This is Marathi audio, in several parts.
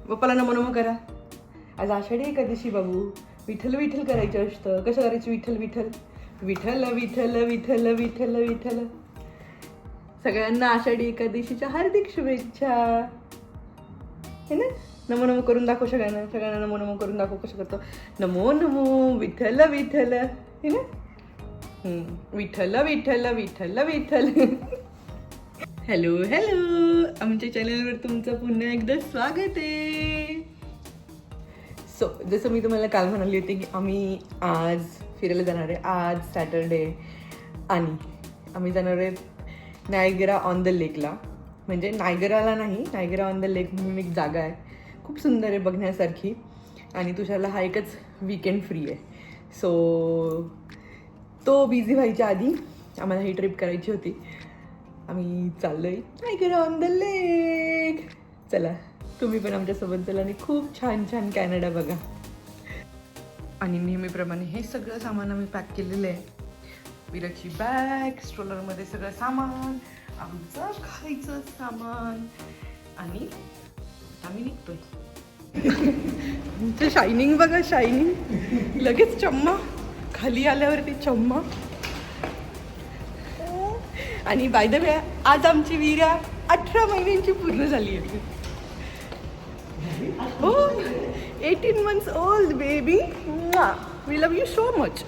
बाप्पाला नमो नमो करा. आज आषाढी एकादशी बाबू. विठ्ठल विठ्ठल करायचं असतं. कसं करायचं विठ्ठल विठ्ठल विठ्ठल विठ्ठल विठ्ठल विठ्ठल विठ्ठल. सगळ्यांना आषाढी एकादशीच्या हार्दिक शुभेच्छा. है ना? नमो नमो करून दाखव सगळ्यांना. सगळ्यांना नमो नमो करून दाखव. कसं करतो? नमो नमो विठ्ठल विठ्ठल. है ना? विठ्ठल विठ्ठल विठ्ठल विठ्ठल. हॅलो हॅलो, आमच्या चॅनलवर तुमचं पुन्हा एकदा स्वागत आहे. सो जसं मी तुम्हाला काल म्हणाली होती की आम्ही आज फिरायला जाणार आहे. आज सॅटरडे आणि आम्ही जाणार आहे नायगरा ऑन द लेकला. म्हणजे नायगराला नाही, नायगरा ऑन द लेक म्हणून एक जागा आहे, खूप सुंदर आहे बघण्यासारखी. आणि तुषारला हा एकच वीकेंड फ्री आहे. सो तो बिझी व्हायच्या आधी आम्हाला ही ट्रिप करायची होती. आम्ही चाललो आहे नायगरा ऑन द लेक. चला तुम्ही पण आमच्यासोबत चला आणि खूप छान छान कॅनडा बघा. आणि नेहमीप्रमाणे हे सगळं सामान आम्ही पॅक केलेलं आहे. विराची बॅग, स्ट्रोलरमध्ये सगळं सामान, आमचं खायचं सामान आणि आम्ही निघतोय. आमचं शायनिंग बघा, शायनिंग. लगेच चम्मा खाली आल्यावरती चम्मा. आणि बाय द वे आज आमची वीरा 18 महिन्यांची पूर्ण झाली आहे. हो, 18 months old baby. We love you so much.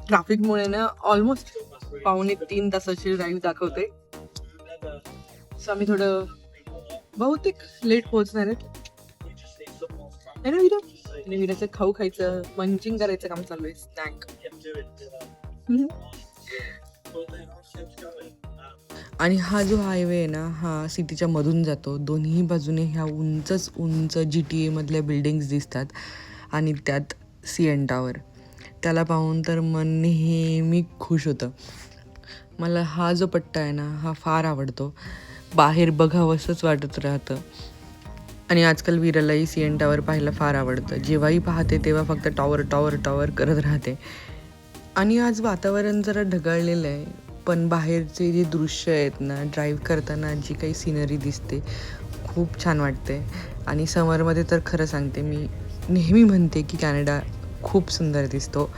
ट्रॅफिकमुळे ना ऑलमोस्ट 2.5-3 तासाची ड्राईव्ह दाखवते. सो आम्ही थोडं बहुतेक लेट पोहोचणार आहे ना विरा. आणि विराचं खाऊ खायचं, मंचिंग करायचं काम चालू आहे. स्नॅक. आणि हा जो हायवे आहे ना, हा सिटीच्या मधून जातो. दोन्ही बाजूने ह्या उंच GTA मधल्या बिल्डिंग्स दिसतात आणि त्यात CN टावर. त्याला पाहून तर मन नेहमी खुश होतं. मला हा जो पट्टा आहे ना, हा फार आवडतो. बाहेर बघावंसंच वाटत राहतं. आणि आजकाल वीरालाही CN टावर पाहायला फार आवडतं. जेव्हाही पाहते तेव्हा फक्त टॉवर टॉवर टॉवर करत राहते. आणि आज वातावरण जरा ढगाळलेलं आहे, पण बाहेरचे जे दृश्य आहेत ना, ड्राईव्ह करताना जी काही सिनरी दिसते खूप छान वाटते. आणि समरमध्ये तर खरं सांगते, मी नेहमी म्हणते की कॅनडा खूप सुंदर दिसतो.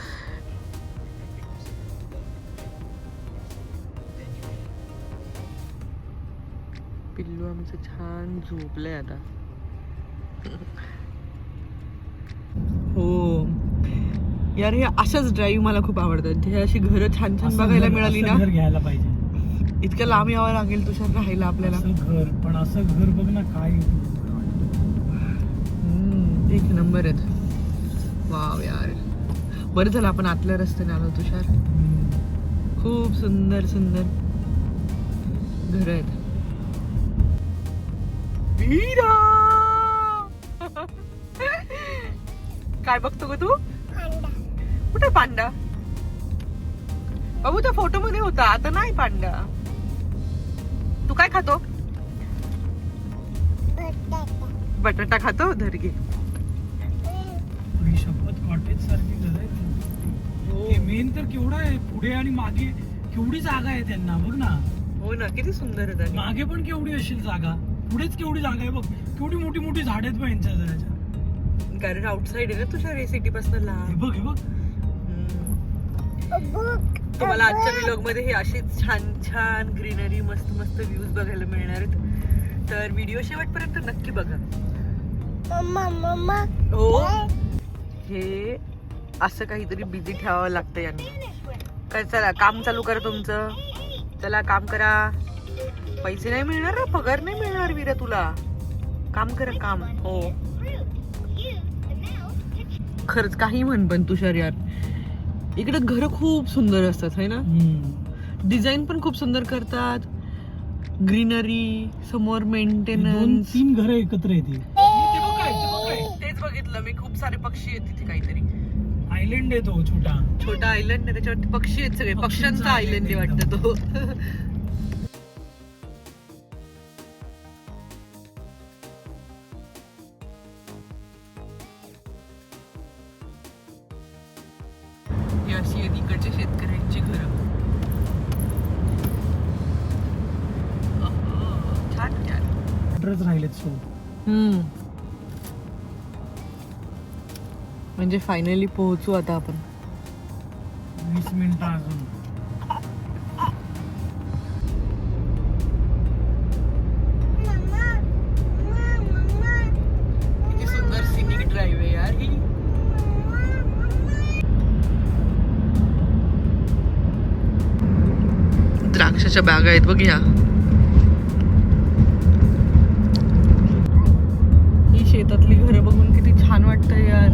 पिल्लू आमचं छान झोपलंय आता. हो यार, हे अशाच ड्राईव्ह मला खूप आवडतात. हे अशी घरं छान छान बघायला मिळाली ना. घर घ्यायला पाहिजे. इतकं लांब यावं लागेल तुषार राहायला आपल्याला. घर, पण असं घर बघ ना, काय एक नंबर आहेत. वाव यार, बरं झालं आपण आतल्या रस्त्याने आलो तुषार. खूप सुंदर सुंदर घर आहेत. वीरा काय बघतो ग तू? कुठे पांडा? बाबू त्या फोटो मध्ये होता, आता नाही पांडा. तू काय खातो? बटाटा खातो. धर घे. शपथ, कॉटेज सारखी घर आहे. मेन तर केवढा आहे, पुढे आणि मागे केवढी जागा आहे त्यांना, बघ ना. हो ना, किती सुंदर आहे. मागे पण केवढी असेल जागा, पुढेच केवढी जागा आहे बघ. केवढी मोठी मोठी झाड आहेत यांच्या घराच्या. कारण आउटसाइड आहे ना तुषार, सिटी पासून लांब. हे बघ, हे बघ. तुम्हाला आजच्या व्लॉग मध्ये हे अशीच छान छान ग्रीनरी, मस्त मस्त व्ह्यूज बघायला मिळणार आहेत. तर व्हिडिओ शेवटपर्यंत नक्की बघा. हो, हे असं काहीतरी बिझी ठेवावं लागतं यांना. काय, चला काम चालू करा तुमचं. चला काम करा. पैसे नाही मिळणार ना, पगार नाही मिळणार वीरा तुला. काम करा, काम. हो खरंच, काही म्हण पण तुषार यार, इकडे घर खूप सुंदर असतात है ना. डिझाईन पण खूप सुंदर करतात. ग्रीनरी समोर, मेंटेनन्स. 2-3 घर एकत्र येते. तेच बघितलं मी, खूप सारे पक्षी आहेत तिथे. काहीतरी आयलंड आहे तो, छोटा आयलंड आहे, त्याच्यावरती पक्षी आहेत सगळे. पक्ष्यांचा आयलंड आहे वाटतं तो. ही अशी आहेत इकडच्या शेतकऱ्यांची घरं. छान छान. किलोमीटरच राहिलेत सो. म्हणजे फायनली पोहोचू आता आपण. 20 मिनिटं अजून. किती सुंदर सिनिक ड्राईव्ह आहे यार ही. द्राक्षाच्या बागा आहेत बघ ह्या. ही शेतातली घरं बघून किती छान वाटतं यार.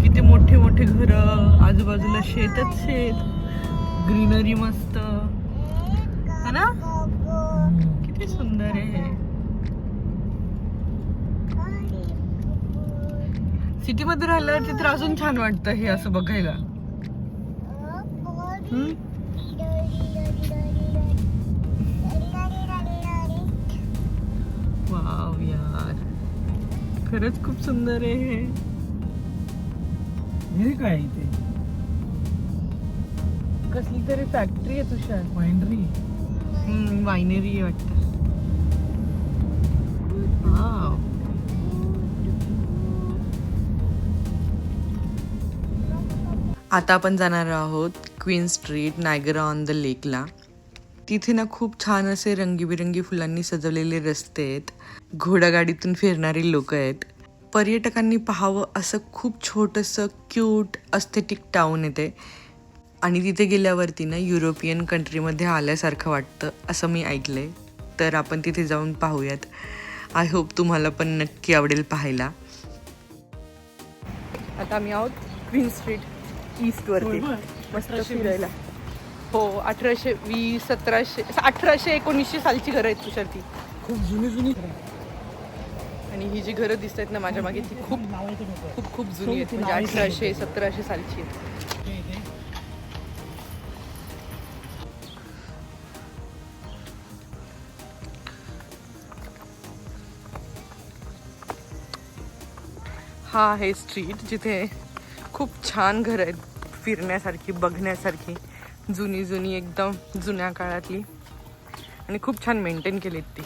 किती मोठे मोठे घरं, आजूबाजूला शेतच शेत, ग्रीनरी मस्त है ना. किती सुंदर आहे हे. सिटी मध्ये राहिल्यावरती तर अजून छान वाटतं हे असं बघायला. वाव यार, खरंच खूप सुंदर आहे हे. हे काय इथे? कसली तरी फॅक्टरी आहे तुषार. वाइनरी. वायनरी आहे वाटतं. वाव. आता आपण जाणार आहोत Queen Street, Niagara on the लेकला. तिथे ना खूप छान असे रंगीबिरंगी फुलांनी सजवलेले रस्ते आहेत. घोडागाडीतून फिरणारी लोक आहेत. पर्यटकांनी पाहावं असं खूप छोटंसं क्यूट अस्थेटिक टाऊन येते. आणि तिथे गेल्यावरती ना युरोपियन कंट्रीमध्ये आल्यासारखं वाटतं असं मी ऐकलंय. तर आपण तिथे जाऊन पाहूयात. आय होप तुम्हाला पण नक्की आवडेल पाहायला. आता आम्ही आहोत क्वीन स्ट्रीट ईस्ट वरती मस्त फिरायला. हो, 1820, 1700, 1800, 1900 सालची घरं आहेत तुषार ती. खूप जुनी जुनी. आणि ही जी घरं दिसत आहेत ना माझ्या मागे ती खूप खूप खूप जुनी आहेत. म्हणजे 1800, 1700 सालची आहेत. हा आहे स्ट्रीट जिथे खूप छान घरं आहेत फिरण्यासारखी, बघण्यासारखी, जुनी जुनी एकदम जुन्या काळातली. आणि खूप छान मेंटेन केलीत ती.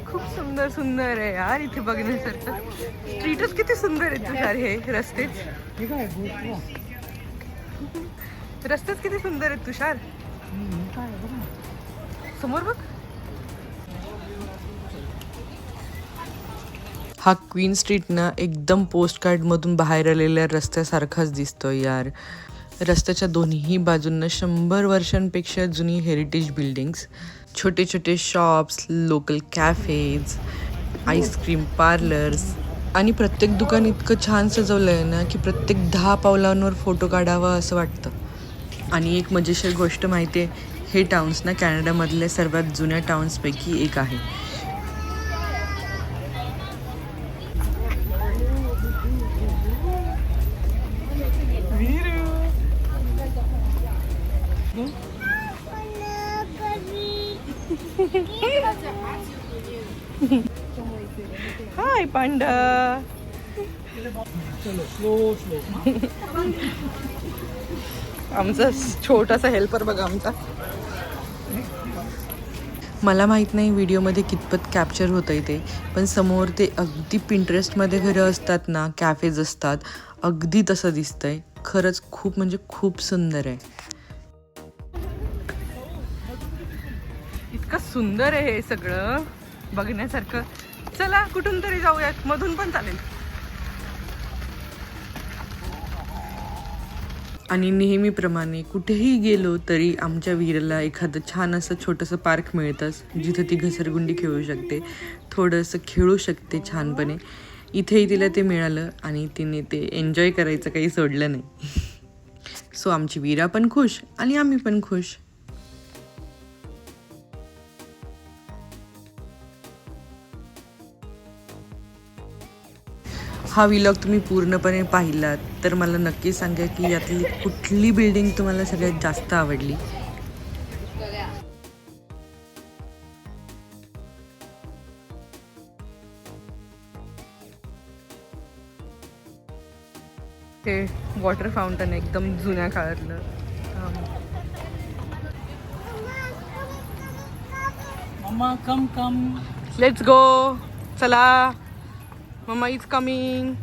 खूप सुंदर सुंदर आहे यार इथे बघण्यासारखं. स्ट्रीटच किती सुंदर आहेत तुषार. हे रस्तेच हे काय गोवा. रस्तेच किती सुंदर आहेत तुषार. काय बघ ना. समोर बघ. हा क्वीन स्ट्रीट ना एकदम पोस्टकार्डमधून बाहेर आलेल्या रस्त्यासारखाच दिसतोय यार. रस्त्याच्या दोन्ही बाजूंना 100 वर्षांपेक्षा जुनी हेरिटेज बिल्डिंग्स, छोटे छोटे shops, local cafes, ice cream parlours. आणि प्रत्येक दुकान इतकं छान सजवलं आहे ना की प्रत्येक 10 पावलांवर फोटो काढावा असं वाटतं. आणि एक मजेशीर गोष्ट माहिती आहे, हे टाउन्स ना कॅनडामधल्या सर्वात जुन्या टाउन्सपैकी एक आहे. हाय पांडा. चलो स्लो स्लो. आमचा छोटासा हेल्पर बघा आमचा. मला माहीत नाही व्हिडिओमध्ये कितपत कॅप्चर होतं ते, पण समोर ते अगदी पिंटरेस्टमध्ये घरं असतात ना, कॅफेज असतात, अगदी तसं दिसतंय. खरंच खूप म्हणजे खूप सुंदर आहे. इतकं सुंदर आहे हे सगळं बघण्यासारखं. चला कुठून तरी जाऊयात, मधून पण चालेल. आणि नेहमीप्रमाणे कुठेही गेलो तरी आमच्या वीरला एखादं छान असं छोटंसं पार्क मिळतंच जिथं ती घसरगुंडी खेळू शकते, थोडंसं खेळू शकते छानपणे. इथेही तिला ते मिळालं आणि तिने ते एन्जॉय करायचं काही सोडलं नाही. सो आमची वीरा पण खुश आणि आम्ही पण खुश. हा व्लॉग तुम्ही पूर्णपणे पाहिलात तर मला नक्की सांगा की यातली कुठली बिल्डिंग तुम्हाला सगळ्यात जास्त आवडली. हे वॉटर फाउंटन आहे एकदम जुन्या काळातलं. Mumma come come. Let's go. चला मम्मा इज कमिंग.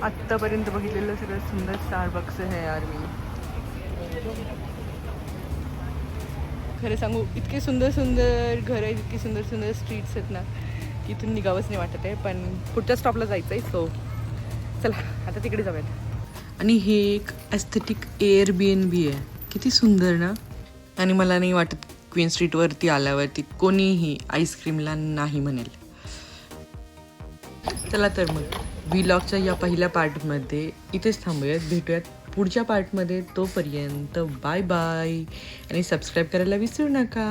आत्तापर्यंत बघितलेलं सगळं सुंदर स्टारबक्स आहे यार. मी खरं सांगू इतके सुंदर सुंदर घर आहेत, इतकी सुंदर सुंदर स्ट्रीट्स आहेत ना की इथून निघावंच नाही वाटत आहे. पण पुढच्या स्टॉपला जायचं आहे, सो चला आता तिकडे जाऊयात. आणि हे एक एस्थेटिक एअरबीएनबी आहे. किती सुंदर ना. आणि मला नाही वाटत क्वीन स्ट्रीटवरती आल्यावरती कोणीही आईस्क्रीमला नाही म्हणेल. चला तर मग व्लॉगच्या या पहिल्या पार्टमध्ये इथेच थांबूयात. भेटूयात पुढच्या पार्टमध्ये. तोपर्यंत बाय बाय आणि सबस्क्राईब करायला विसरू नका.